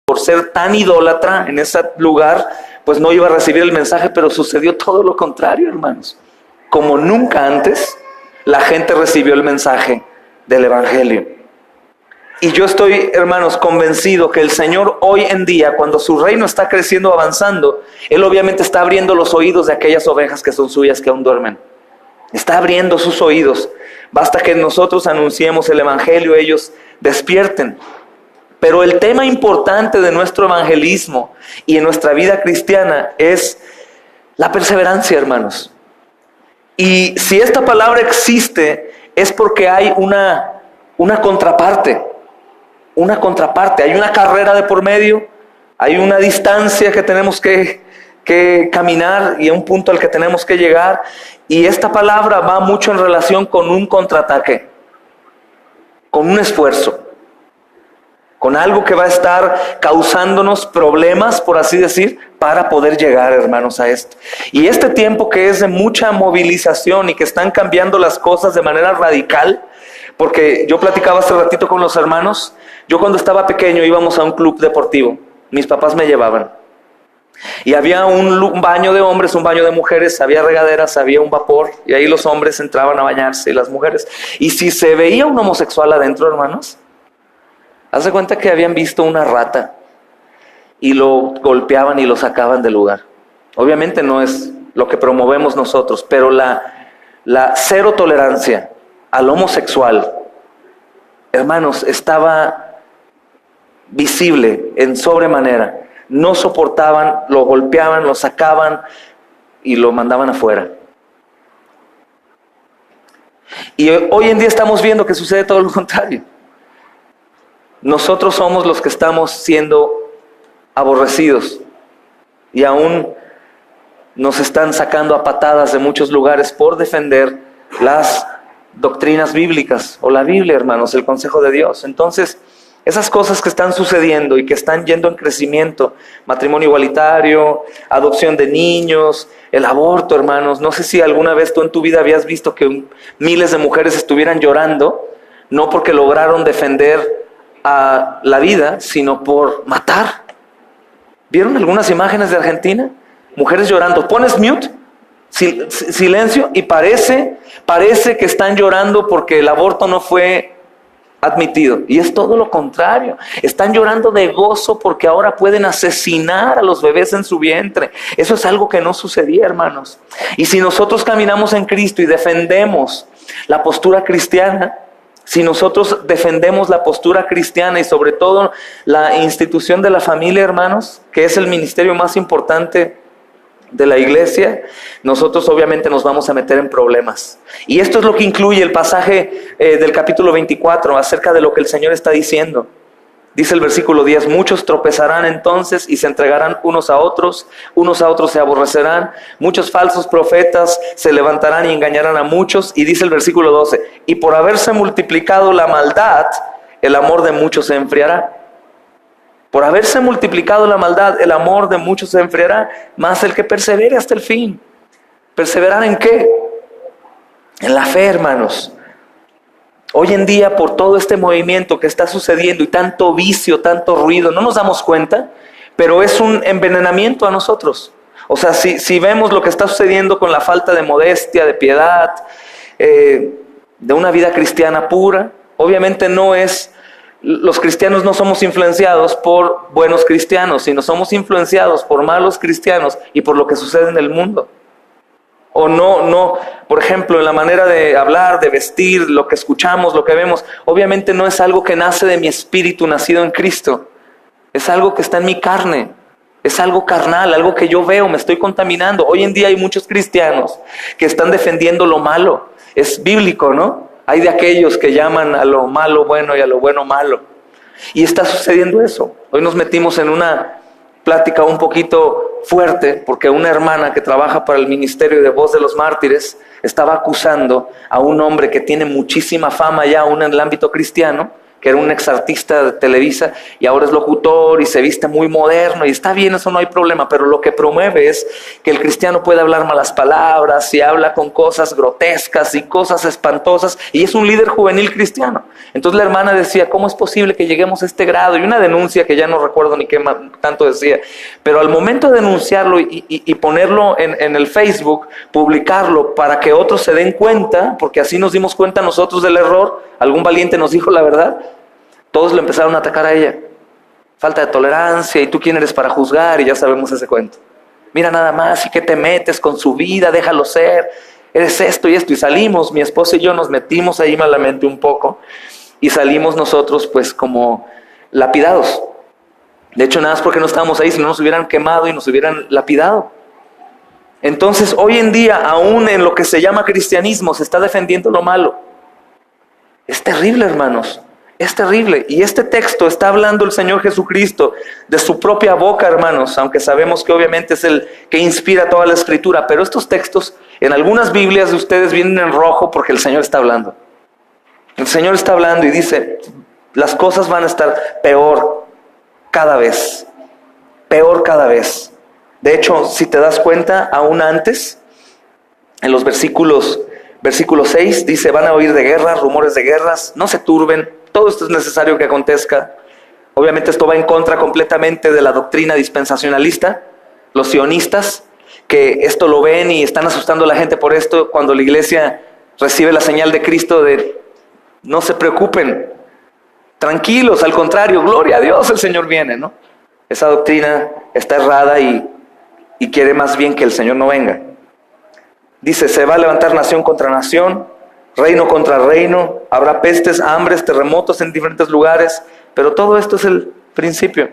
por ser tan idólatra en ese lugar, pues no iba a recibir el mensaje, pero sucedió todo lo contrario, hermanos. Como nunca antes, la gente recibió el mensaje del Evangelio. Y yo estoy, hermanos, convencido que el Señor hoy en día, cuando su reino está creciendo, avanzando, Él obviamente está abriendo los oídos de aquellas ovejas que son suyas, que aún duermen. Está abriendo sus oídos. Basta que nosotros anunciemos el Evangelio, ellos despierten. Pero el tema importante de nuestro evangelismo y en nuestra vida cristiana es la perseverancia, hermanos. Y si esta palabra existe, es porque hay una contraparte. Una contraparte, hay una carrera de por medio, hay una distancia que tenemos que caminar y un punto al que tenemos que llegar. Y esta palabra va mucho en relación con un contraataque, con un esfuerzo, con algo que va a estar causándonos problemas, por así decir, para poder llegar, hermanos, a esto. Y este tiempo que es de mucha movilización y que están cambiando las cosas de manera radical, porque yo platicaba hace ratito con los hermanos, yo cuando estaba pequeño íbamos a un club deportivo, mis papás me llevaban. Y había un baño de hombres, un baño de mujeres, había regaderas, había un vapor, y ahí los hombres entraban a bañarse y las mujeres. Y si se veía un homosexual adentro, hermanos, haz de cuenta que habían visto una rata y lo golpeaban y lo sacaban del lugar. Obviamente no es lo que promovemos nosotros, pero la cero tolerancia al homosexual, hermanos, estaba visible en sobremanera. No soportaban, lo golpeaban, lo sacaban y lo mandaban afuera. Y hoy en día estamos viendo que sucede todo lo contrario. Nosotros somos los que estamos siendo aborrecidos y aún nos están sacando a patadas de muchos lugares por defender las doctrinas bíblicas o la Biblia, hermanos, el consejo de Dios. Entonces, esas cosas que están sucediendo y que están yendo en crecimiento, matrimonio igualitario, adopción de niños, el aborto, hermanos, no sé si alguna vez tú en tu vida habías visto que miles de mujeres estuvieran llorando, no porque lograron defender a la vida, sino por matar. ¿Vieron algunas imágenes de Argentina? Mujeres llorando. Pones mute, silencio, y parece que están llorando porque el aborto no fue admitido. Y es todo lo contrario. Están llorando de gozo porque ahora pueden asesinar a los bebés en su vientre. Eso es algo que no sucedía, hermanos. Y si nosotros caminamos en Cristo y defendemos la postura cristiana, si nosotros defendemos la postura cristiana y sobre todo la institución de la familia, hermanos, que es el ministerio más importante de la iglesia, nosotros obviamente nos vamos a meter en problemas. Y esto es lo que incluye el pasaje del capítulo 24 acerca de lo que el Señor está diciendo. Dice el versículo 10, muchos tropezarán entonces y se entregarán unos a otros se aborrecerán, muchos falsos profetas se levantarán y engañarán a muchos. Y dice el versículo 12, y por haberse multiplicado la maldad, el amor de muchos se enfriará. Por haberse multiplicado la maldad, el amor de muchos se enfriará, mas el que persevere hasta el fin. ¿Perseverar en qué? En la fe, hermanos. Hoy en día, por todo este movimiento que está sucediendo y tanto vicio, tanto ruido, no nos damos cuenta, pero es un envenenamiento a nosotros. O sea, si vemos lo que está sucediendo con la falta de modestia, de piedad, de una vida cristiana pura, obviamente no es... Los cristianos no somos influenciados por buenos cristianos, sino somos influenciados por malos cristianos y por lo que sucede en el mundo. O no, por ejemplo, en la manera de hablar, de vestir, lo que escuchamos, lo que vemos, obviamente no es algo que nace de mi espíritu nacido en Cristo. Es algo que está en mi carne, es algo carnal, algo que yo veo, me estoy contaminando. Hoy en día hay muchos cristianos que están defendiendo lo malo. Es bíblico, ¿no? Hay de aquellos que llaman a lo malo bueno y a lo bueno malo. Y está sucediendo eso. Hoy nos metimos en una plática un poquito fuerte porque una hermana que trabaja para el ministerio de Voz de los Mártires estaba acusando a un hombre que tiene muchísima fama ya aún en el ámbito cristiano, que era un exartista de Televisa y ahora es locutor y se viste muy moderno y está bien, eso no hay problema, pero lo que promueve es que el cristiano puede hablar malas palabras y habla con cosas grotescas y cosas espantosas y es un líder juvenil cristiano. Entonces la hermana decía, ¿cómo es posible que lleguemos a este grado? Y una denuncia que ya no recuerdo ni qué tanto decía, pero al momento de denunciarlo y ponerlo en el Facebook, publicarlo para que otros se den cuenta, porque así nos dimos cuenta nosotros del error, algún valiente nos dijo la verdad, todos le empezaron a atacar a ella. Falta de tolerancia, y tú quién eres para juzgar, y ya sabemos ese cuento. Mira nada más, y qué te metes con su vida, déjalo ser, eres esto y esto. Y salimos, mi esposa y yo nos metimos ahí malamente un poco, y salimos nosotros pues como lapidados. De hecho, nada más porque no estábamos ahí, si no nos hubieran quemado y nos hubieran lapidado. Entonces, hoy en día, aún en lo que se llama cristianismo, se está defendiendo lo malo. Es terrible, hermanos. Es terrible. Y este texto está hablando el Señor Jesucristo de su propia boca, hermanos, aunque sabemos que obviamente es el que inspira toda la Escritura. Pero estos textos, en algunas Biblias de ustedes vienen en rojo porque el Señor está hablando. El Señor está hablando y dice, las cosas van a estar peor cada vez. Peor cada vez. De hecho, si te das cuenta, aún antes, en los versículo 6, dice, van a oír de guerras, rumores de guerras, no se turben, todo esto es necesario que acontezca. Obviamente esto va en contra completamente de la doctrina dispensacionalista, los sionistas, que esto lo ven y están asustando a la gente por esto, cuando la iglesia recibe la señal de Cristo de, no se preocupen, tranquilos, al contrario, gloria a Dios, el Señor viene, ¿no? Esa doctrina está errada y quiere más bien que el Señor no venga. Dice, se va a levantar nación contra nación, reino contra reino, habrá pestes, hambres, terremotos en diferentes lugares, pero todo esto es el principio.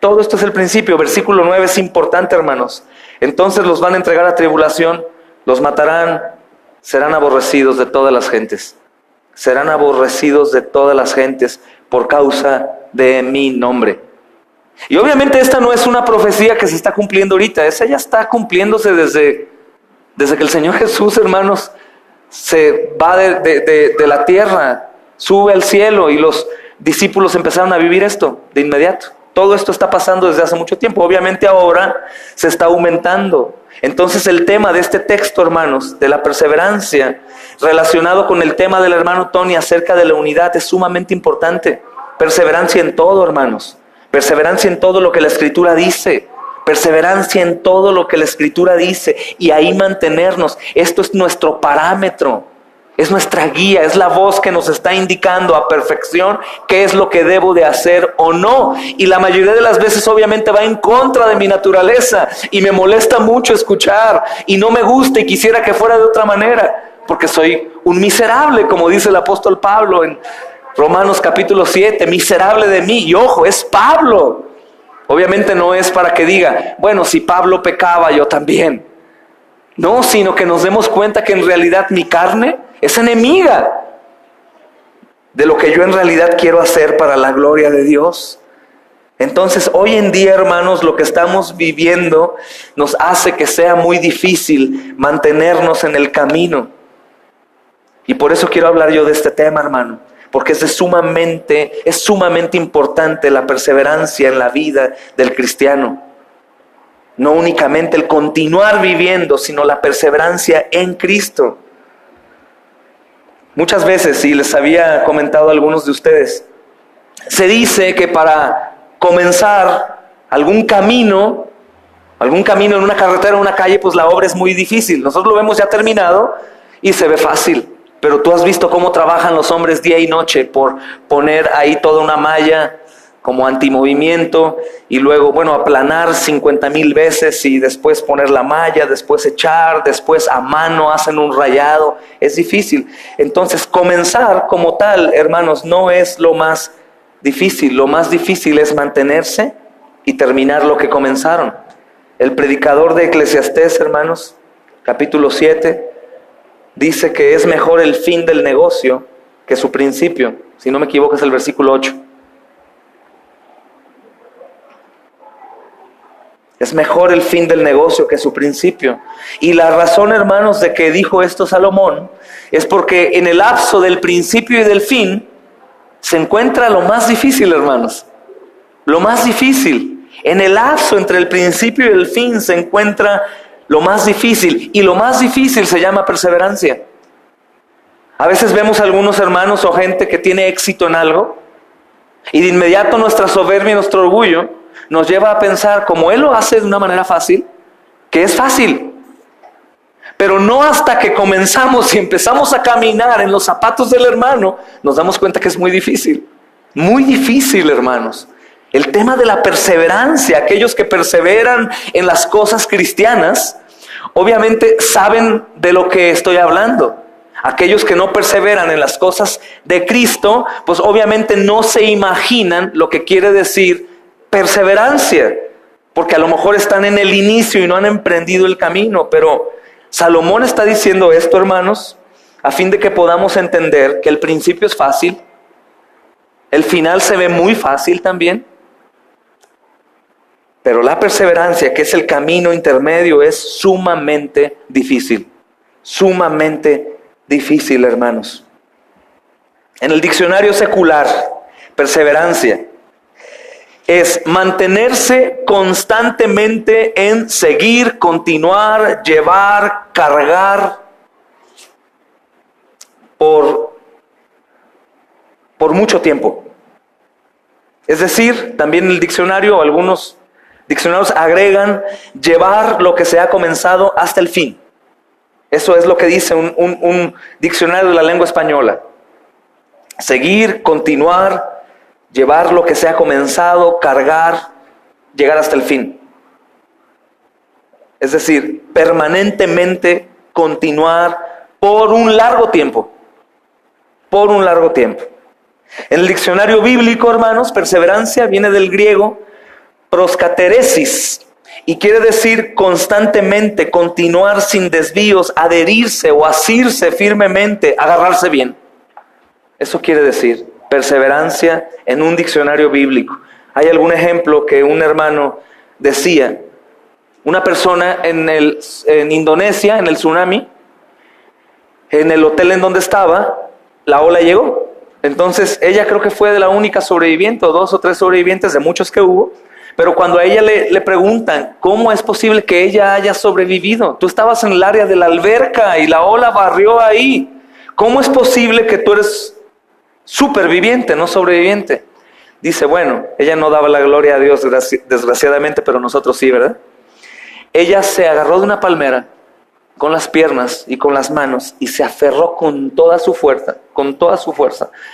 Todo esto es el principio. Versículo 9 es importante, hermanos. Entonces los van a entregar a tribulación, los matarán, serán aborrecidos de todas las gentes. Serán aborrecidos de todas las gentes por causa de mi nombre. Y obviamente esta no es una profecía que se está cumpliendo ahorita, esa ya está cumpliéndose desde que el Señor Jesús, hermanos, se va de la tierra, sube al cielo y los discípulos empezaron a vivir esto de inmediato. Todo esto está pasando desde hace mucho tiempo, obviamente ahora se está aumentando. Entonces el tema de este texto, hermanos, de la perseverancia, relacionado con el tema del hermano Tony acerca de la unidad, es sumamente importante. Perseverancia en todo, hermanos. Perseverancia en todo lo que la Escritura dice. Perseverancia en todo lo que la Escritura dice. Y ahí mantenernos. Esto es nuestro parámetro. Es nuestra guía. Es la voz que nos está indicando a perfección qué es lo que debo de hacer o no. Y la mayoría de las veces obviamente va en contra de mi naturaleza. Y me molesta mucho escuchar. Y no me gusta y quisiera que fuera de otra manera. Porque soy un miserable, como dice el apóstol Pablo en Romanos capítulo 7, miserable de mí. Y ojo, es Pablo. Obviamente no es para que diga, bueno, si Pablo pecaba, yo también. No, sino que nos demos cuenta que en realidad mi carne es enemiga de lo que yo en realidad quiero hacer para la gloria de Dios. Entonces, hoy en día, hermanos, lo que estamos viviendo nos hace que sea muy difícil mantenernos en el camino. Y por eso quiero hablar yo de este tema, hermano. Porque es sumamente importante la perseverancia en la vida del cristiano. No únicamente el continuar viviendo, sino la perseverancia en Cristo. Muchas veces, y les había comentado a algunos de ustedes, se dice que para comenzar algún camino en una carretera o una calle, pues la obra es muy difícil. Nosotros lo vemos ya terminado y se ve fácil. Pero tú has visto cómo trabajan los hombres día y noche por poner ahí toda una malla como antimovimiento y luego, aplanar 50,000 veces y después poner la malla, después echar, después a mano hacen un rayado. Es difícil. Entonces, comenzar como tal, hermanos, no es lo más difícil. Lo más difícil es mantenerse y terminar lo que comenzaron. El predicador de Eclesiastés, hermanos, capítulo 7, dice que es mejor el fin del negocio que su principio. Si no me equivoco es el versículo 8. Es mejor el fin del negocio que su principio. Y la razón, hermanos, de que dijo esto Salomón es porque en el lapso del principio y del fin se encuentra lo más difícil, hermanos. Lo más difícil. En el lapso entre el principio y el fin se encuentra lo más difícil. Y lo más difícil se llama perseverancia. A veces vemos a algunos hermanos o gente que tiene éxito en algo, y de inmediato nuestra soberbia y nuestro orgullo nos lleva a pensar, como él lo hace de una manera fácil, que es fácil. Pero no hasta que comenzamos y empezamos a caminar en los zapatos del hermano, nos damos cuenta que es muy difícil. Muy difícil, hermanos. El tema de la perseverancia, aquellos que perseveran en las cosas cristianas, obviamente saben de lo que estoy hablando. Aquellos que no perseveran en las cosas de Cristo, pues obviamente no se imaginan lo que quiere decir perseverancia, porque a lo mejor están en el inicio y no han emprendido el camino. Pero Salomón está diciendo esto, hermanos, a fin de que podamos entender que el principio es fácil, el final se ve muy fácil también, pero la perseverancia, que es el camino intermedio, es sumamente difícil. Sumamente difícil, hermanos. En el diccionario secular, perseverancia es mantenerse constantemente en seguir, continuar, llevar, cargar por mucho tiempo. Es decir, también el diccionario, algunos diccionarios agregan llevar lo que se ha comenzado hasta el fin. Eso es lo que dice un diccionario de la lengua española. Seguir, continuar, llevar lo que se ha comenzado, cargar, llegar hasta el fin. Es decir, permanentemente continuar por un largo tiempo. Por un largo tiempo. En el diccionario bíblico, hermanos, perseverancia viene del griego proskateresis, y quiere decir constantemente, continuar sin desvíos, adherirse o asirse firmemente, agarrarse bien. Eso quiere decir perseverancia en un diccionario bíblico. Hay algún ejemplo que un hermano decía, una persona en Indonesia, en el tsunami, en el hotel en donde estaba, la ola llegó. Entonces ella creo que fue de la única sobreviviente, o 2 o 3 sobrevivientes de muchos que hubo. Pero cuando a ella le preguntan, ¿cómo es posible que ella haya sobrevivido? Tú estabas en el área de la alberca y la ola barrió ahí. ¿Cómo es posible que tú eres superviviente, no sobreviviente? Dice, bueno, ella no daba la gloria a Dios, desgraciadamente, pero nosotros sí, ¿verdad? Ella se agarró de una palmera con las piernas y con las manos y se aferró con toda su fuerza,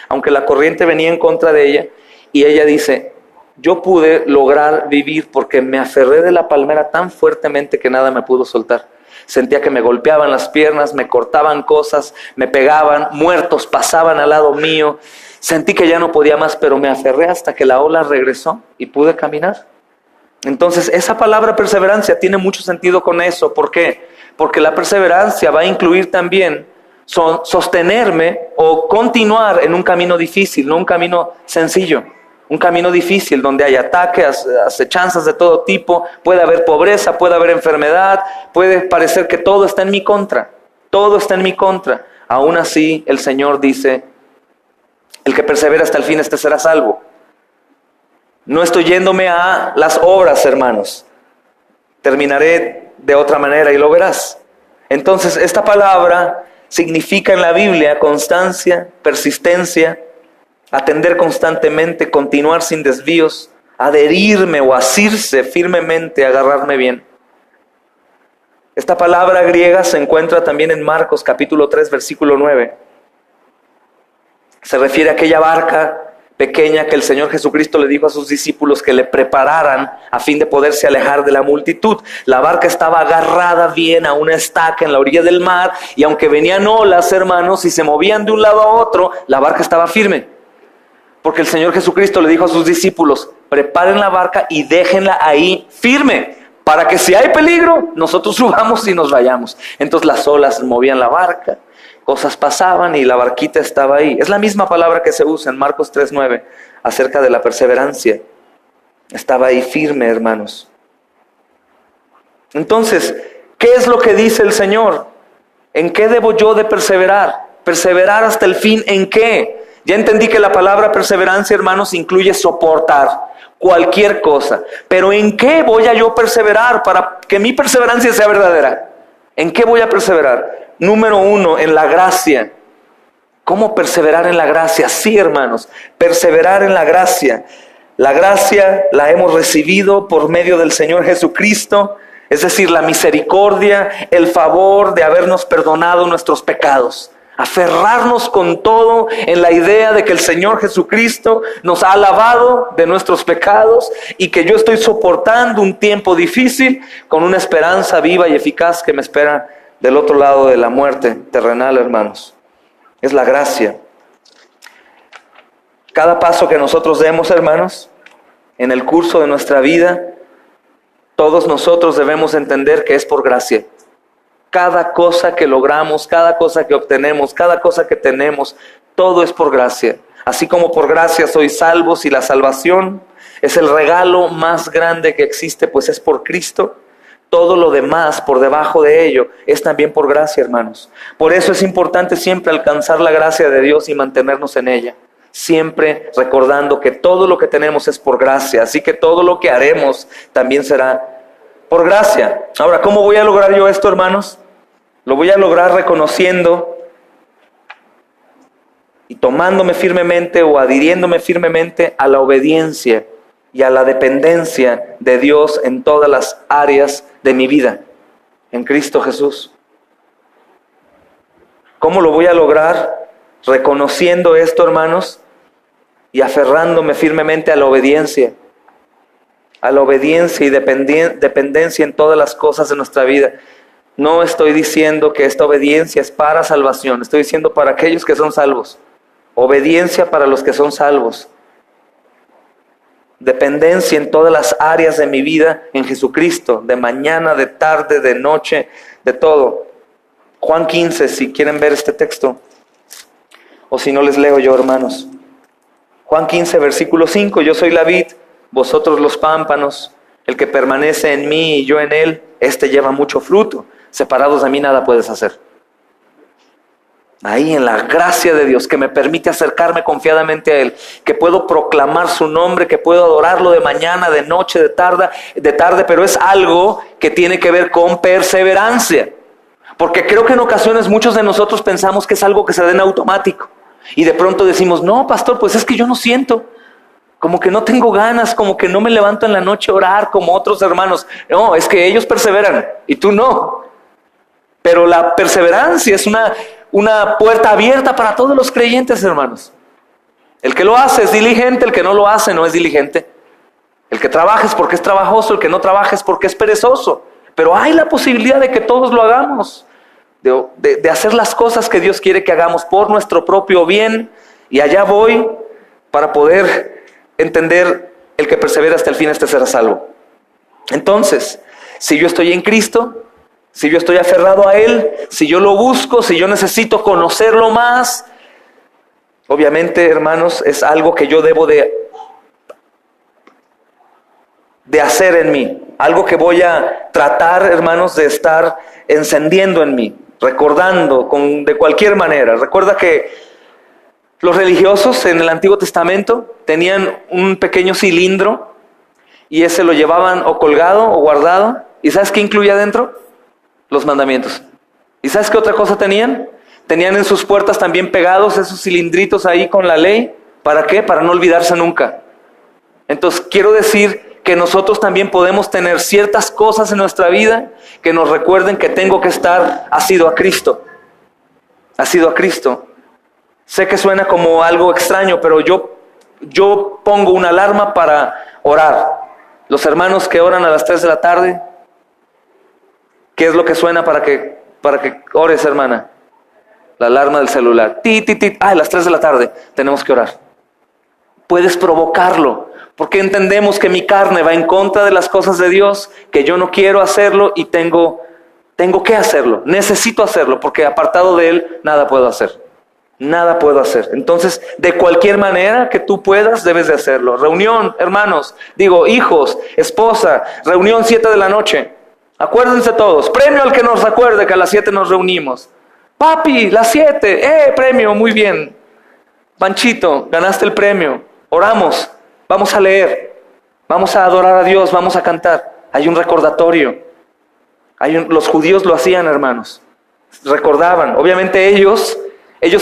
aunque la corriente venía en contra de ella. Y ella dice, yo pude lograr vivir porque me aferré de la palmera tan fuertemente que nada me pudo soltar. Sentía que me golpeaban las piernas, me cortaban cosas, me pegaban, muertos pasaban al lado mío. Sentí que ya no podía más, pero me aferré hasta que la ola regresó y pude caminar. Entonces, esa palabra perseverancia tiene mucho sentido con eso. ¿Por qué? Porque la perseverancia va a incluir también sostenerme o continuar en un camino difícil, no un camino sencillo. Un camino difícil donde hay ataques, acechanzas de todo tipo, puede haber pobreza, puede haber enfermedad, puede parecer que todo está en mi contra, todo está en mi contra. Aún así, el Señor dice, el que persevera hasta el fin, este será salvo. No estoy yéndome a las obras, hermanos. Terminaré de otra manera y lo verás. Entonces, esta palabra significa en la Biblia constancia, persistencia, atender constantemente, continuar sin desvíos, adherirme o asirse firmemente, agarrarme bien. Esta palabra griega se encuentra también en Marcos capítulo 3, versículo 9. Se refiere a aquella barca pequeña que el Señor Jesucristo le dijo a sus discípulos que le prepararan a fin de poderse alejar de la multitud. La barca estaba agarrada bien a una estaca en la orilla del mar, y aunque venían olas, hermanos, y se movían de un lado a otro, la barca estaba firme. Porque el Señor Jesucristo le dijo a sus discípulos, preparen la barca y déjenla ahí firme, para que si hay peligro, nosotros subamos y nos vayamos. Entonces las olas movían la barca, cosas pasaban y la barquita estaba ahí. Es la misma palabra que se usa en Marcos 3:9 acerca de la perseverancia. Estaba ahí firme, hermanos. Entonces, ¿qué es lo que dice el Señor? ¿En qué debo yo de perseverar? ¿Perseverar hasta el fin en qué? Ya entendí que la palabra perseverancia, hermanos, incluye soportar cualquier cosa. Pero ¿en qué voy a yo perseverar para que mi perseverancia sea verdadera? ¿En qué voy a perseverar? Número 1, en la gracia. ¿Cómo perseverar en la gracia? Sí, hermanos, perseverar en la gracia. La gracia la hemos recibido por medio del Señor Jesucristo, es decir, la misericordia, el favor de habernos perdonado nuestros pecados. Aferrarnos con todo en la idea de que el Señor Jesucristo nos ha lavado de nuestros pecados y que yo estoy soportando un tiempo difícil con una esperanza viva y eficaz que me espera del otro lado de la muerte terrenal, hermanos. Es la gracia. Cada paso que nosotros demos, hermanos, en el curso de nuestra vida, todos nosotros debemos entender que es por gracia. Cada cosa que logramos, cada cosa que obtenemos, cada cosa que tenemos, todo es por gracia. Así como por gracia sois salvos y la salvación es el regalo más grande que existe, pues es por Cristo. Todo lo demás por debajo de ello es también por gracia, hermanos. Por eso es importante siempre alcanzar la gracia de Dios y mantenernos en ella. Siempre recordando que todo lo que tenemos es por gracia. Así que todo lo que haremos también será por gracia. Ahora, ¿cómo voy a lograr yo esto, hermanos? Lo voy a lograr reconociendo y tomándome firmemente o adhiriéndome firmemente a la obediencia y a la dependencia de Dios en todas las áreas de mi vida, en Cristo Jesús. ¿Cómo lo voy a lograr? Reconociendo esto, hermanos, y aferrándome firmemente a la obediencia y dependencia en todas las cosas de nuestra vida. No estoy diciendo que esta obediencia es para salvación, estoy diciendo para aquellos que son salvos. Obediencia para los que son salvos. Dependencia en todas las áreas de mi vida en Jesucristo, de mañana, de tarde, de noche, de todo. Juan 15, si quieren ver este texto, o si no les leo yo, hermanos. Juan 15, versículo 5, yo soy la vid, vosotros los pámpanos, el que permanece en mí y yo en él, este lleva mucho fruto. Separados de mí nada puedes hacer. Ahí en la gracia de Dios que me permite acercarme confiadamente a Él, que puedo proclamar su nombre, que puedo adorarlo de mañana, de noche, de tarde, pero es algo que tiene que ver con perseverancia. Porque creo que en ocasiones muchos de nosotros pensamos que es algo que se da en automático. Y de pronto decimos, no, pastor, pues es que yo no siento. Como que no tengo ganas, como que no me levanto en la noche a orar como otros hermanos. No, es que ellos perseveran y tú no. Pero la perseverancia es una puerta abierta para todos los creyentes, hermanos. El que lo hace es diligente, el que no lo hace no es diligente. El que trabaja es porque es trabajoso, el que no trabaja es porque es perezoso. Pero hay la posibilidad de que todos lo hagamos, de hacer las cosas que Dios quiere que hagamos por nuestro propio bien. Y allá voy para poder entender: el que persevera hasta el fin, este será salvo. Entonces, si yo estoy en Cristo, si yo estoy aferrado a Él, si yo lo busco, si yo necesito conocerlo más, obviamente, hermanos, es algo que yo debo de hacer en mí. Algo que voy a tratar, hermanos, de estar encendiendo en mí, recordando de cualquier manera. Recuerda que los religiosos en el Antiguo Testamento tenían un pequeño cilindro y ese lo llevaban o colgado o guardado. ¿Y sabes qué incluía dentro? Los mandamientos. ¿Y sabes qué otra cosa tenían? Tenían en sus puertas también pegados esos cilindritos ahí con la ley. ¿Para qué? Para no olvidarse nunca. Entonces quiero decir que nosotros también podemos tener ciertas cosas en nuestra vida que nos recuerden que tengo que estar asido a Cristo. Asido a Cristo. Sé que suena como algo extraño, pero yo pongo una alarma para orar. Los hermanos que oran a las 3 de la tarde, ¿qué es lo que suena para que ores, hermana? La alarma del celular. A las 3 de la tarde tenemos que orar. Puedes provocarlo, porque entendemos que mi carne va en contra de las cosas de Dios, que yo no quiero hacerlo y tengo que hacerlo. Necesito hacerlo, porque apartado de Él nada puedo hacer. Nada puedo hacer. Entonces, de cualquier manera que tú puedas, debes de hacerlo. Reunión, hermanos, hijos, esposa, reunión 7 de la noche. Acuérdense todos, premio al que nos recuerde que a las 7 nos reunimos. Papi, las 7, premio, muy bien. Panchito, ganaste el premio, oramos, vamos a leer, vamos a adorar a Dios, vamos a cantar. Hay un recordatorio. Los judíos lo hacían, hermanos. Recordaban. Obviamente ellos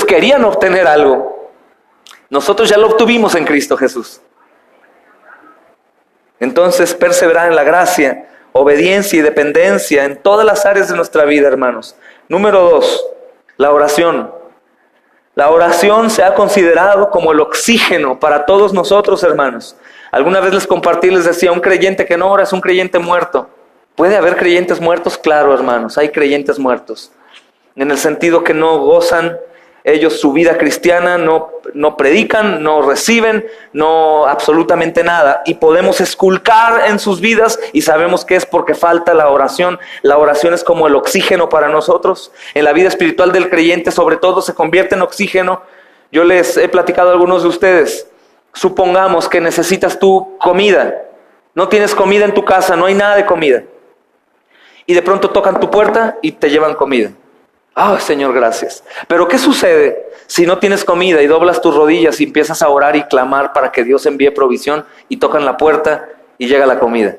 querían obtener algo. Nosotros ya lo obtuvimos en Cristo Jesús. Entonces, perseverar en la gracia, obediencia y dependencia en todas las áreas de nuestra vida, hermanos. Número 2, la oración. La oración se ha considerado como el oxígeno para todos nosotros, hermanos. Alguna vez les compartí, les decía, un creyente que no ora es un creyente muerto. ¿Puede haber creyentes muertos? Claro, hermanos, hay creyentes muertos. En el sentido que no gozan ellos su vida cristiana, no predican, no reciben, no absolutamente nada. Y podemos esculcar en sus vidas y sabemos que es porque falta la oración. La oración es como el oxígeno para nosotros. En la vida espiritual del creyente, sobre todo, se convierte en oxígeno. Yo les he platicado a algunos de ustedes. Supongamos que necesitas tú comida. No tienes comida en tu casa, no hay nada de comida. Y de pronto tocan tu puerta y te llevan comida. ¡Ah, Señor, gracias! Pero ¿qué sucede si no tienes comida y doblas tus rodillas y empiezas a orar y clamar para que Dios envíe provisión y tocan la puerta y llega la comida?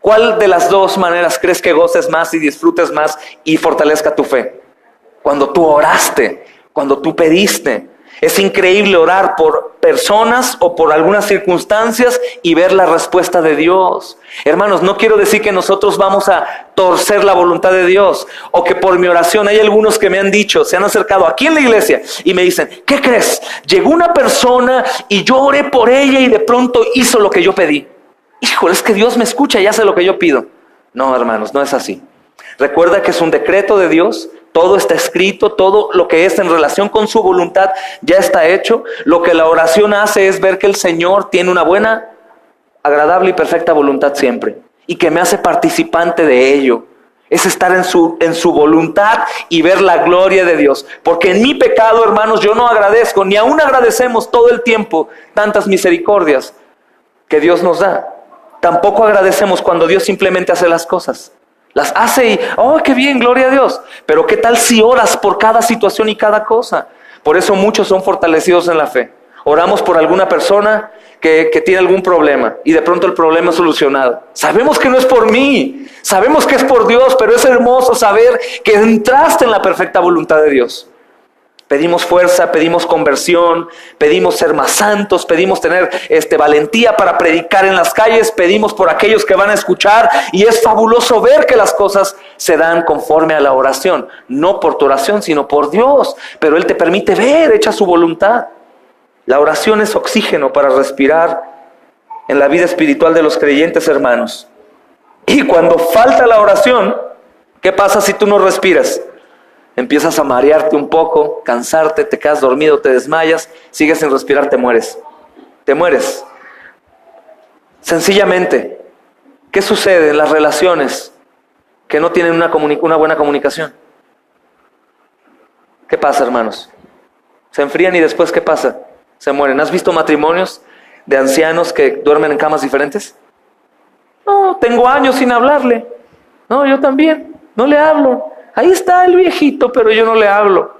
¿Cuál de las dos maneras crees que goces más y disfrutes más y fortalezca tu fe? Cuando tú oraste, cuando tú pediste. Es increíble orar por personas o por algunas circunstancias y ver la respuesta de Dios. Hermanos, no quiero decir que nosotros vamos a torcer la voluntad de Dios o que por mi oración, hay algunos que me han dicho, se han acercado aquí en la iglesia y me dicen, ¿qué crees? Llegó una persona y yo oré por ella y de pronto hizo lo que yo pedí. Híjole, es que Dios me escucha y hace lo que yo pido. No, hermanos, no es así. Recuerda que es un decreto de Dios. Todo está escrito, todo lo que es en relación con su voluntad ya está hecho. Lo que la oración hace es ver que el Señor tiene una buena, agradable y perfecta voluntad siempre. Y que me hace participante de ello. Es estar en su voluntad y ver la gloria de Dios. Porque en mi pecado, hermanos, yo no agradezco, ni aún agradecemos todo el tiempo tantas misericordias que Dios nos da. Tampoco agradecemos cuando Dios simplemente hace las cosas. Las hace y, ¡oh, qué bien, gloria a Dios! Pero ¿qué tal si oras por cada situación y cada cosa? Por eso muchos son fortalecidos en la fe. Oramos por alguna persona que tiene algún problema y de pronto el problema es solucionado. Sabemos que no es por mí, sabemos que es por Dios, pero es hermoso saber que entraste en la perfecta voluntad de Dios. Pedimos fuerza, pedimos conversión, pedimos ser más santos, pedimos tener valentía para predicar en las calles, pedimos por aquellos que van a escuchar y es fabuloso ver que las cosas se dan conforme a la oración, no por tu oración sino por Dios, pero Él te permite ver, hecha su voluntad. La oración es oxígeno para respirar en la vida espiritual de los creyentes, hermanos. Y cuando falta la oración, ¿qué pasa si tú no respiras? Empiezas a marearte un poco, cansarte, te quedas dormido, te desmayas, sigues sin respirar, te mueres. Te mueres. Sencillamente, ¿qué sucede en las relaciones que no tienen una buena comunicación? ¿Qué pasa, hermanos? Se enfrían y después, ¿qué pasa? Se mueren. ¿Has visto matrimonios de ancianos que duermen en camas diferentes? No, tengo años sin hablarle. No, yo también, no le hablo. Ahí está el viejito, pero yo no le hablo.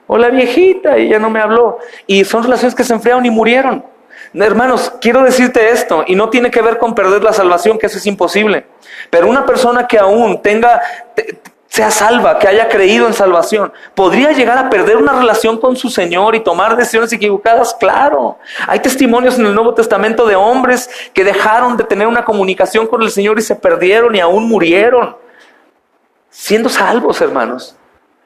O la viejita, y ella no me habló. Y son relaciones que se enfriaron y murieron. Hermanos, quiero decirte esto, y no tiene que ver con perder la salvación, que eso es imposible. Pero una persona que aún sea salva, que haya creído en salvación, ¿podría llegar a perder una relación con su Señor y tomar decisiones equivocadas? Claro. Hay testimonios en el Nuevo Testamento de hombres que dejaron de tener una comunicación con el Señor y se perdieron y aún murieron. Siendo salvos, hermanos.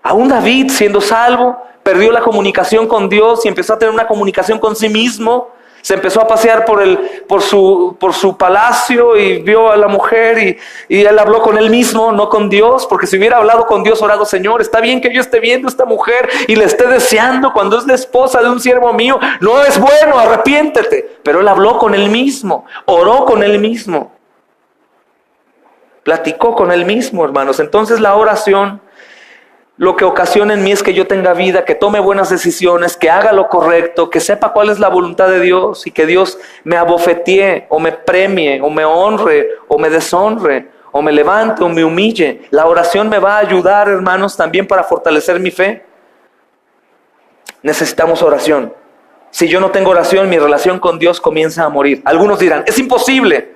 Aún David, siendo salvo, perdió la comunicación con Dios y empezó a tener una comunicación con sí mismo. Se empezó a pasear por su palacio y vio a la mujer y él habló con él mismo, no con Dios. Porque si hubiera hablado con Dios, orado, Señor, está bien que yo esté viendo a esta mujer y le esté deseando cuando es la esposa de un siervo mío. No es bueno, arrepiéntete. Pero él habló con él mismo, oró con él mismo. Platicó con él mismo, hermanos. Entonces la oración lo que ocasiona en mí es que yo tenga vida, que tome buenas decisiones, que haga lo correcto, que sepa cuál es la voluntad de Dios y que Dios me abofetee o me premie o me honre o me deshonre o me levante o me humille. La oración me va a ayudar, hermanos, también para fortalecer mi fe. Necesitamos oración. Si yo no tengo oración, mi relación con Dios comienza a morir. Algunos dirán, es imposible,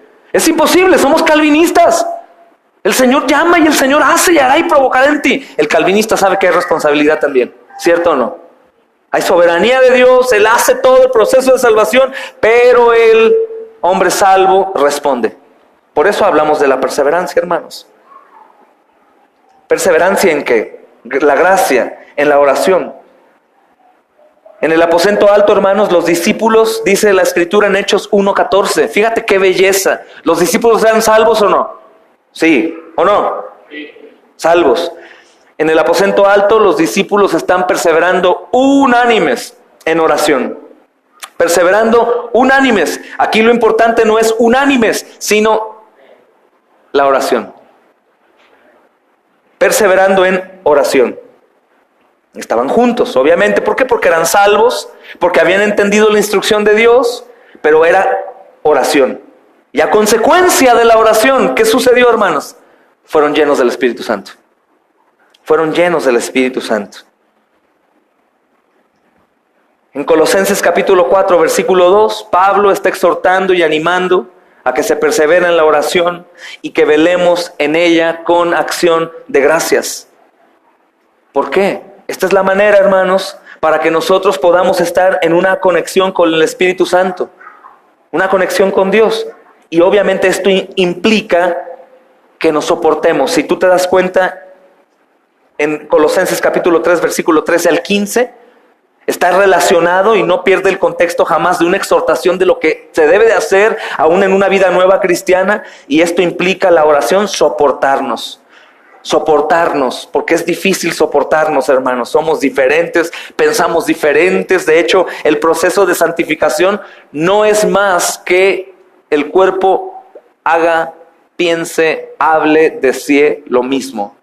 somos calvinistas. El Señor llama y el Señor hace y hará y provocará en ti. El calvinista sabe que hay responsabilidad también, ¿cierto o no? Hay soberanía de Dios, Él hace todo el proceso de salvación, pero el hombre salvo responde. Por eso hablamos de la perseverancia, hermanos. ¿Perseverancia en qué? La gracia, en la oración. En el aposento alto, hermanos, los discípulos, dice la Escritura en Hechos 1:14. Fíjate qué belleza. ¿Los discípulos eran salvos o no? Sí, ¿o no? Salvos. En el aposento alto, los discípulos están perseverando unánimes en oración. Perseverando unánimes. Aquí lo importante no es unánimes, sino la oración. Perseverando en oración. Estaban juntos, obviamente. ¿Por qué? Porque eran salvos, porque habían entendido la instrucción de Dios, pero era oración. Y a consecuencia de la oración, ¿qué sucedió, hermanos? Fueron llenos del Espíritu Santo. Fueron llenos del Espíritu Santo. En Colosenses capítulo 4, versículo 2, Pablo está exhortando y animando a que se persevere en la oración y que velemos en ella con acción de gracias. ¿Por qué? Esta es la manera, hermanos, para que nosotros podamos estar en una conexión con el Espíritu Santo, una conexión con Dios. Y obviamente esto implica que nos soportemos. Si tú te das cuenta, en Colosenses capítulo 3, versículo 13 al 15, está relacionado y no pierde el contexto jamás de una exhortación de lo que se debe de hacer aún en una vida nueva cristiana. Y esto implica la oración, soportarnos, porque es difícil soportarnos, hermanos. Somos diferentes, pensamos diferentes. De hecho, el proceso de santificación no es más que el cuerpo haga, piense, hable, desee lo mismo.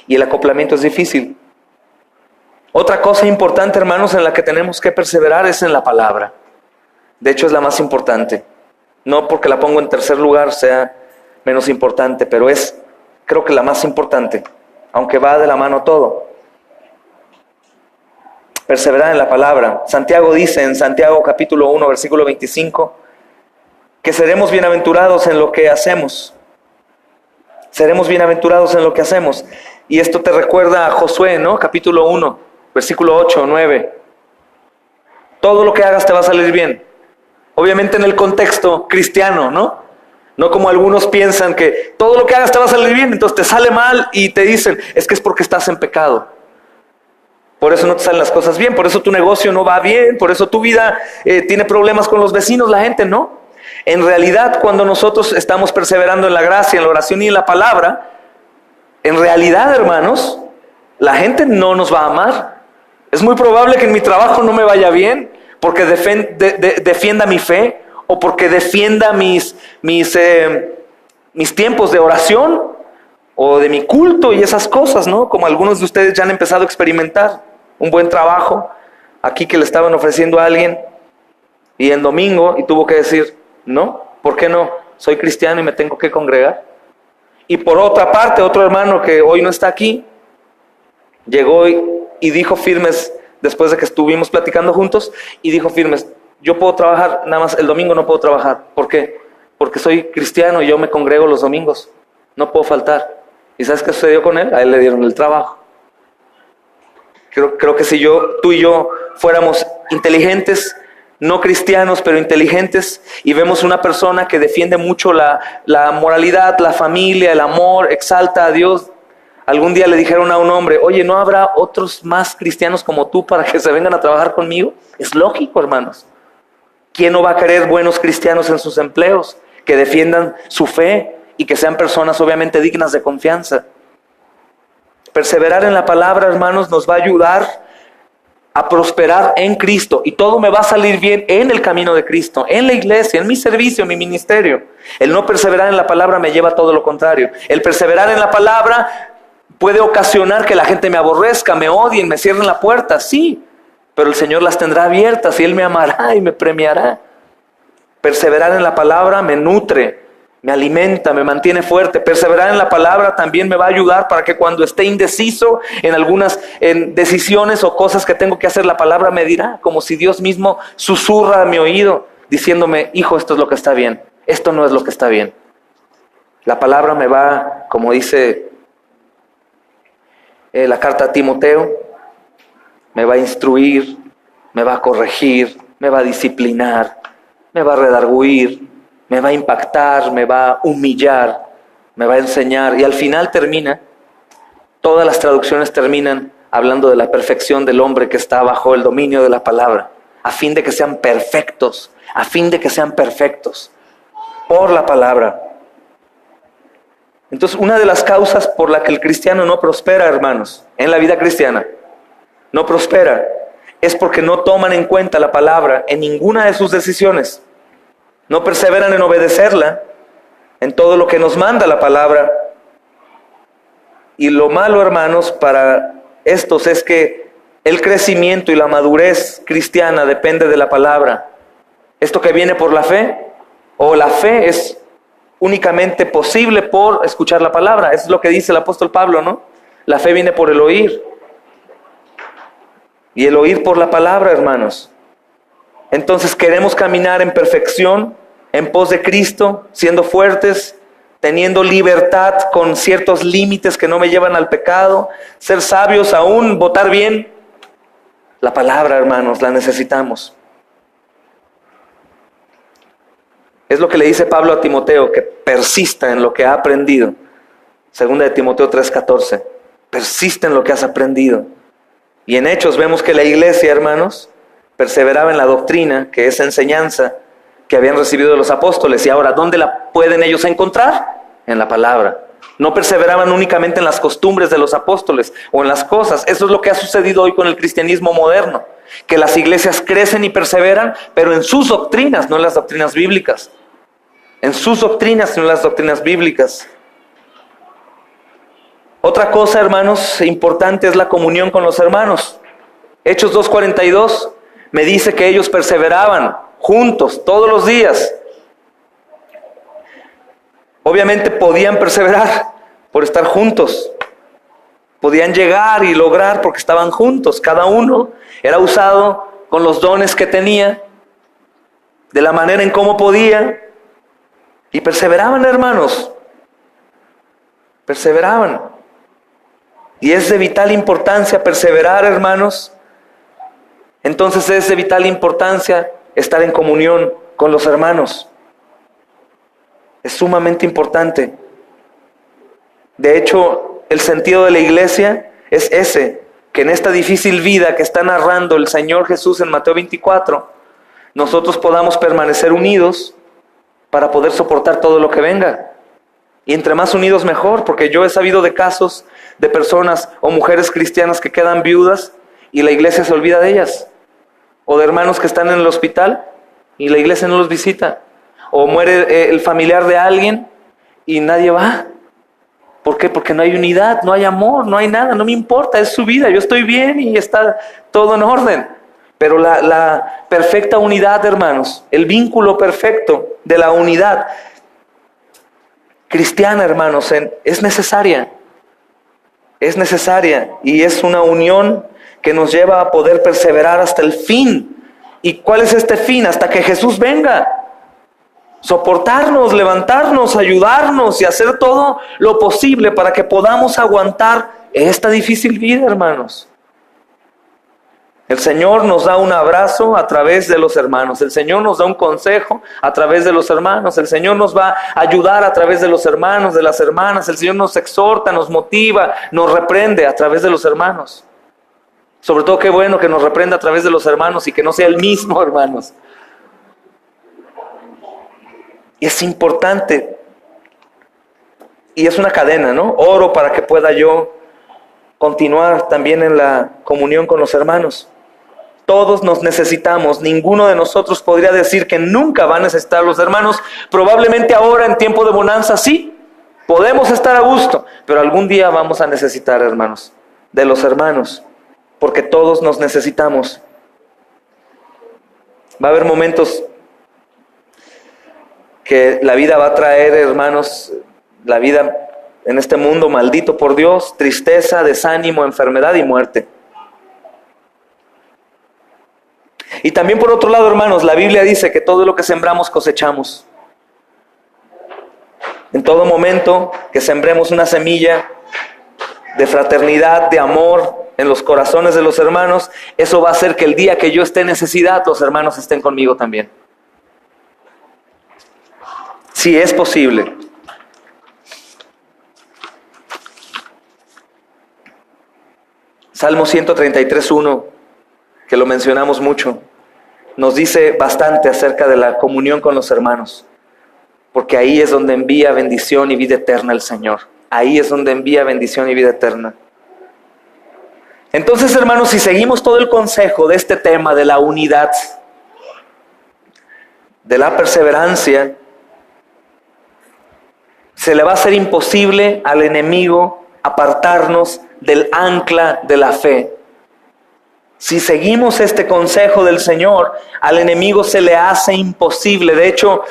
Y el acoplamiento es difícil. Otra cosa importante, hermanos, en la que tenemos que perseverar es en la palabra. De hecho, es la más importante. No porque la pongo en tercer lugar sea menos importante, pero es, creo que la más importante, aunque va de la mano todo. Perseverar en la palabra. Santiago dice en Santiago capítulo 1, versículo 25, que seremos bienaventurados en lo que hacemos. Seremos bienaventurados en lo que hacemos. Y esto te recuerda a Josué, ¿no? Capítulo 1, versículo 8, 9. Todo lo que hagas te va a salir bien. Obviamente en el contexto cristiano, ¿no? No como algunos piensan que todo lo que hagas te va a salir bien, entonces te sale mal y te dicen, es que es porque estás en pecado. Por eso no te salen las cosas bien, por eso tu negocio no va bien, por eso tu vida tiene problemas con los vecinos, la gente, ¿no? En realidad, cuando nosotros estamos perseverando en la gracia, en la oración y en la palabra, en realidad, hermanos, la gente no nos va a amar. Es muy probable que en mi trabajo no me vaya bien porque defienda mi fe o porque defienda mis tiempos de oración o de mi culto y esas cosas, ¿no? Como algunos de ustedes ya han empezado a experimentar un buen trabajo aquí que le estaban ofreciendo a alguien y en domingo y tuvo que decir, no, ¿por qué no? Soy cristiano y me tengo que congregar. Y por otra parte, otro hermano que hoy no está aquí, llegó y dijo firmes, después de que estuvimos platicando juntos, y dijo firmes, yo puedo trabajar, nada más el domingo no puedo trabajar. ¿Por qué? Porque soy cristiano y yo me congrego los domingos, no puedo faltar. ¿Y sabes qué sucedió con él? A él le dieron el trabajo. Creo que si tú y yo fuéramos inteligentes, no cristianos, pero inteligentes, y vemos una persona que defiende mucho la moralidad, la familia, el amor, exalta a Dios. Algún día le dijeron a un hombre, oye, ¿no habrá otros más cristianos como tú para que se vengan a trabajar conmigo? Es lógico, hermanos. ¿Quién no va a querer buenos cristianos en sus empleos? Que defiendan su fe y que sean personas obviamente dignas de confianza. Perseverar en la palabra, hermanos, nos va a ayudar a prosperar en Cristo. Y todo me va a salir bien en el camino de Cristo, en la iglesia, en mi servicio, en mi ministerio. El no perseverar en la palabra me lleva a todo lo contrario. El perseverar en la palabra puede ocasionar que la gente me aborrezca, me odien, me cierren la puerta, sí. Pero el Señor las tendrá abiertas y Él me amará y me premiará. Perseverar en la palabra me nutre, me alimenta, me mantiene fuerte. Perseverar en la palabra también me va a ayudar para que cuando esté indeciso en algunas decisiones o cosas que tengo que hacer, la palabra me dirá, como si Dios mismo susurra a mi oído, diciéndome, hijo, esto es lo que está bien, esto no es lo que está bien. La palabra me va, como dice la carta a Timoteo, me va a instruir, me va a corregir, me va a disciplinar, me va a redarguir, me va a impactar, me va a humillar, me va a enseñar. Y al final termina, todas las traducciones terminan hablando de la perfección del hombre que está bajo el dominio de la palabra, a fin de que sean perfectos, a fin de que sean perfectos por la palabra. Entonces, una de las causas por la que el cristiano no prospera, hermanos, en la vida cristiana, no prospera, es porque no toman en cuenta la palabra en ninguna de sus decisiones. No perseveran en obedecerla, en todo lo que nos manda la palabra. Y lo malo, hermanos, para estos es que el crecimiento y la madurez cristiana depende de la palabra. ¿Esto que viene por la fe? ¿O la fe es únicamente posible por escuchar la palabra? Eso es lo que dice el apóstol Pablo, ¿no? La fe viene por el oír. Y el oír por la palabra, hermanos. Entonces queremos caminar en perfección, en pos de Cristo, siendo fuertes, teniendo libertad con ciertos límites que no me llevan al pecado, ser sabios aún, votar bien. La palabra, hermanos, la necesitamos. Es lo que le dice Pablo a Timoteo, que persista en lo que ha aprendido. Segunda de Timoteo 3:14. Persiste en lo que has aprendido. Y en Hechos vemos que la iglesia, hermanos, perseveraba en la doctrina, que es enseñanza que habían recibido de los apóstoles. Y ahora, ¿dónde la pueden ellos encontrar? En la palabra. No perseveraban únicamente en las costumbres de los apóstoles o en las cosas. Eso es lo que ha sucedido hoy con el cristianismo moderno. Que las iglesias crecen y perseveran, pero en sus doctrinas, no en las doctrinas bíblicas. En sus doctrinas, no en las doctrinas bíblicas. Otra cosa, hermanos, importante es la comunión con los hermanos. Hechos 2:42 me dice que ellos perseveraban juntos todos los días. Obviamente podían perseverar por estar juntos. Podían llegar y lograr porque estaban juntos. Cada uno era usado con los dones que tenía, de la manera en cómo podía. Y perseveraban, hermanos. Perseveraban. Y es de vital importancia perseverar, hermanos. Entonces es de vital importancia estar en comunión con los hermanos. Es sumamente importante. De hecho, el sentido de la iglesia es ese, que en esta difícil vida que está narrando el Señor Jesús en Mateo 24, nosotros podamos permanecer unidos para poder soportar todo lo que venga. Y entre más unidos mejor, porque yo he sabido de casos de personas o mujeres cristianas que quedan viudas y la iglesia se olvida de ellas. O de hermanos que están en el hospital y la iglesia no los visita. O muere el familiar de alguien y nadie va. ¿Por qué? Porque no hay unidad, no hay amor, no hay nada, no me importa, es su vida, yo estoy bien y está todo en orden. Pero la perfecta unidad, hermanos, el vínculo perfecto de la unidad cristiana, hermanos, es necesaria. Es necesaria y es una unión que nos lleva a poder perseverar hasta el fin. ¿Y cuál es este fin? Hasta que Jesús venga. Soportarnos, levantarnos, ayudarnos y hacer todo lo posible para que podamos aguantar esta difícil vida, hermanos. El Señor nos da un abrazo a través de los hermanos. El Señor nos da un consejo a través de los hermanos. El Señor nos va a ayudar a través de los hermanos, de las hermanas. El Señor nos exhorta, nos motiva, nos reprende a través de los hermanos. Sobre todo, qué bueno que nos reprenda a través de los hermanos y que no sea el mismo, hermanos. Y es importante. Y es una cadena, ¿no? Oro para que pueda yo continuar también en la comunión con los hermanos. Todos nos necesitamos. Ninguno de nosotros podría decir que nunca va a necesitar a los hermanos. Probablemente ahora en tiempo de bonanza sí, podemos estar a gusto, pero algún día vamos a necesitar, hermanos, de los hermanos, porque todos nos necesitamos. Va a haber momentos que la vida va a traer, hermanos, la vida en este mundo maldito por Dios, tristeza, desánimo, enfermedad y muerte. Y también por otro lado, hermanos, la Biblia dice que todo lo que sembramos cosechamos. En todo momento que sembremos una semilla de fraternidad, de amor en los corazones de los hermanos, eso va a hacer que el día que yo esté en necesidad, los hermanos estén conmigo también. Si es posible. Salmo 133:1, que lo mencionamos mucho, nos dice bastante acerca de la comunión con los hermanos, porque ahí es donde envía bendición y vida eterna el Señor. Ahí es donde envía bendición y vida eterna. Entonces, hermanos, si seguimos todo el consejo de este tema de la unidad, de la perseverancia, se le va a hacer imposible al enemigo apartarnos del ancla de la fe. Si seguimos este consejo del Señor, al enemigo se le hace imposible. De hecho,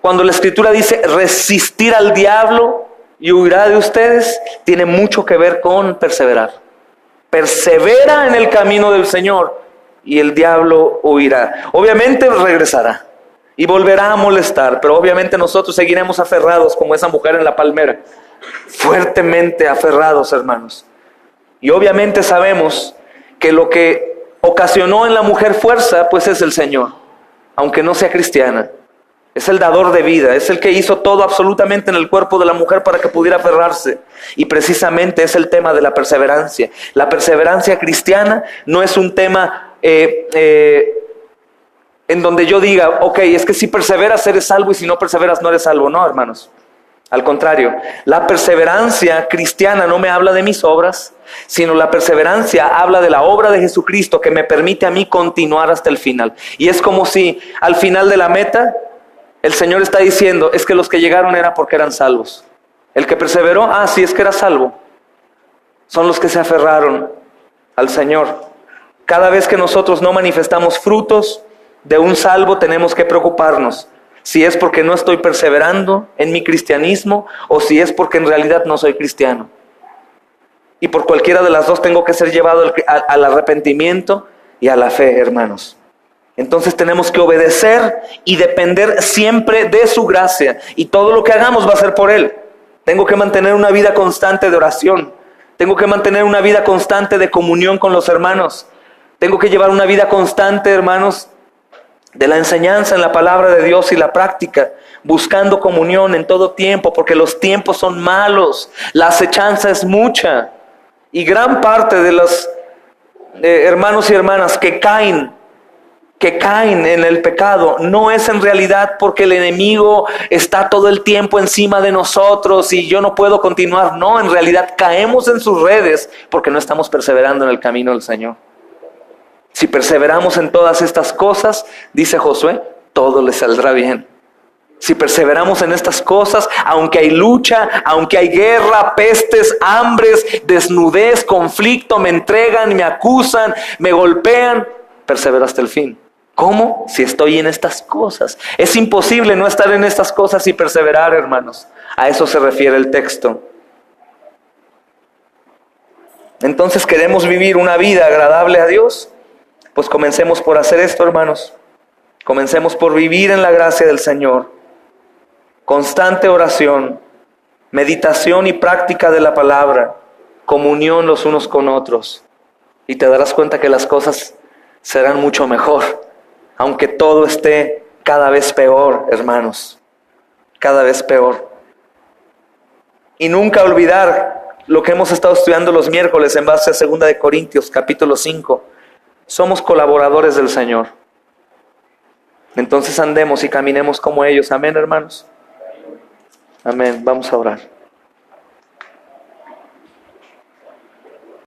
cuando la Escritura dice resistir al diablo y huirá de ustedes, tiene mucho que ver con perseverar. Persevera en el camino del Señor y el diablo huirá. Obviamente regresará y volverá a molestar, pero obviamente nosotros seguiremos aferrados como esa mujer en la palmera, fuertemente aferrados, hermanos. Y obviamente sabemos que lo que ocasionó en la mujer fuerza, pues es el Señor, aunque no sea cristiana. Es el dador de vida, es el que hizo todo absolutamente en el cuerpo de la mujer para que pudiera aferrarse. Y precisamente es el tema de la perseverancia. La perseverancia cristiana no es un tema en donde yo diga, ok, es que si perseveras eres salvo y si no perseveras no eres salvo. No, hermanos. Al contrario, la perseverancia cristiana no me habla de mis obras, sino la perseverancia habla de la obra de Jesucristo que me permite a mí continuar hasta el final. Y es como si al final de la meta el Señor está diciendo, es que los que llegaron era porque eran salvos. El que perseveró, sí, es que era salvo. Son los que se aferraron al Señor. Cada vez que nosotros no manifestamos frutos de un salvo, tenemos que preocuparnos. Si es porque no estoy perseverando en mi cristianismo o si es porque en realidad no soy cristiano. Y por cualquiera de las dos tengo que ser llevado al arrepentimiento y a la fe, hermanos. Entonces tenemos que obedecer y depender siempre de su gracia. Y todo lo que hagamos va a ser por Él. Tengo que mantener una vida constante de oración. Tengo que mantener una vida constante de comunión con los hermanos. Tengo que llevar una vida constante, hermanos, de la enseñanza en la palabra de Dios y la práctica, buscando comunión en todo tiempo, porque los tiempos son malos, la acechanza es mucha, y gran parte de los hermanos y hermanas que caen en el pecado, no es en realidad porque el enemigo está todo el tiempo encima de nosotros y yo no puedo continuar. No, en realidad caemos en sus redes porque no estamos perseverando en el camino del Señor. Si perseveramos en todas estas cosas, dice Josué, todo le saldrá bien. Si perseveramos en estas cosas, aunque hay lucha, aunque hay guerra, pestes, hambres, desnudez, conflicto, me entregan, me acusan, me golpean, persevero hasta el fin. ¿Cómo? Si estoy en estas cosas. Es imposible no estar en estas cosas y perseverar, hermanos. A eso se refiere el texto. Entonces, ¿queremos vivir una vida agradable a Dios? Pues comencemos por hacer esto, hermanos. Comencemos por vivir en la gracia del Señor. Constante oración, meditación y práctica de la palabra, comunión los unos con otros. Y te darás cuenta que las cosas serán mucho mejor, aunque todo esté cada vez peor, hermanos. Cada vez peor. Y nunca olvidar lo que hemos estado estudiando los miércoles en base a 2 de Corintios, capítulo 5. Somos colaboradores del Señor. Entonces andemos y caminemos como ellos. Amén, hermanos. Amén. Vamos a orar.